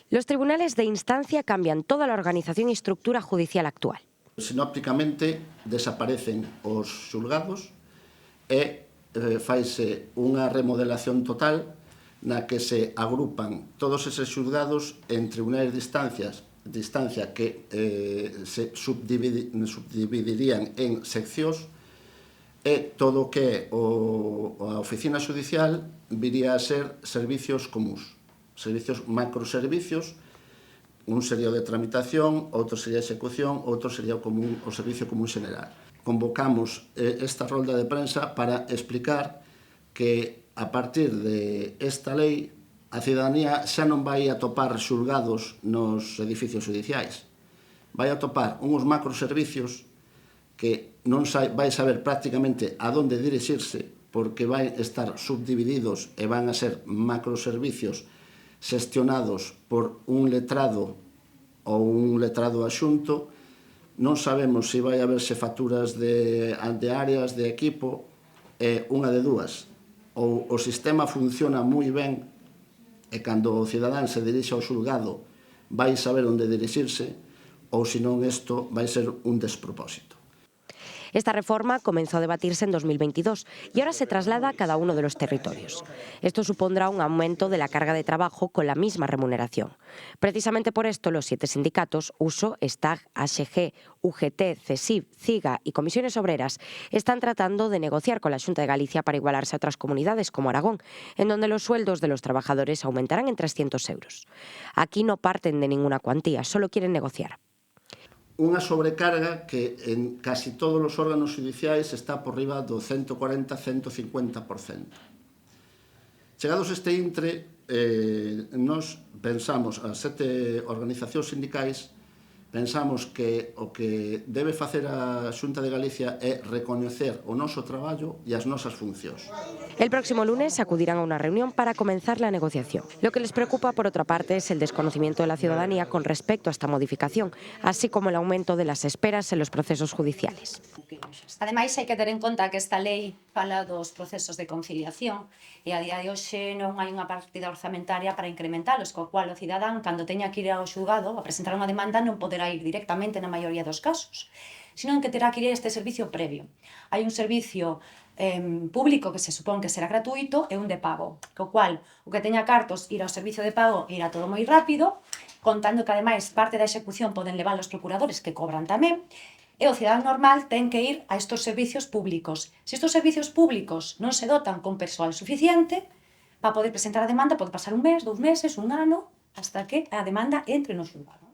Los tribunales de instancia cambian toda la organización y estructura judicial actual. Sinópticamente desaparecen os xulgados e faise unha remodelación total na que se agrupan todos eses xulgados en tribunales de instancia que se subdividirían en seccións e todo o que é a oficina judicial viría a ser servicios comuns, servicios macroservicios. Un sería o de tramitación, outro sería a execución, outro sería o servicio común xeneral. Convocamos esta rolda de prensa para explicar que a partir desta lei a cidadanía xa non vai atopar xulgados nos edificios judiciais. Vai atopar uns macroservicios que non vai saber prácticamente a donde dirixirse porque vai estar subdivididos e van a ser macroservicios xestionados por un letrado ou un letrado adxunto. Non sabemos se vai haberse facturas de áreas, de equipo, unha de dúas. Ou o sistema funciona moi ben e cando o cidadán se dirixe ao xulgado vai saber onde dirixirse, ou senón isto vai ser un despropósito. Esta reforma comenzó a debatirse en 2022 y ahora se traslada a cada uno de los territorios. Esto supondrá un aumento de la carga de trabajo con la misma remuneración. Precisamente por esto, los 7 sindicatos, USO, STAG, AXG, UGT, CESIF, CIGA y Comisiones Obreras, están tratando de negociar con la Xunta de Galicia para igualarse a otras comunidades como Aragón, en donde los sueldos de los trabajadores aumentarán en 300 euros. Aquí no parten de ninguna cuantía, solo quieren negociar. Unha sobrecarga que en casi todos os órganos judiciais está por riba do 140-150%. Chegados este intre, nos pensamos, as 7 organizacións sindicais, pensamos que o que debe facer a Xunta de Galicia é recoñecer o noso traballo e as nosas funcións. El próximo lunes acudirán a una reunión para comenzar la negociación. Lo que les preocupa, por otra parte, es el desconocimiento de la ciudadanía con respecto a esta modificación, así como el aumento de las esperas en los procesos judiciales. Ademais, hai que ter en conta que esta lei fala dos procesos de conciliación e a día de hoxe non hai unha partida orzamentaria para incrementalos, co cual o cidadán, cando teña que ir ao xulgado a presentar unha demanda, non poderá ir directamente na maioría dos casos, senón que terá que ir a este servicio previo. Hai un servicio público que se supón que será gratuito e un de pago, co cual o que teña cartos ir ao servicio de pago irá todo moi rápido, contando que ademais parte da execución poden levar os procuradores que cobran tamén, e o cidadán normal ten que ir a estes servicios públicos. Se estes servicios públicos non se dotan con persoal suficiente, para poder presentar a demanda pode pasar un mes, 2 meses, un ano, hasta que a demanda entre no xulgado.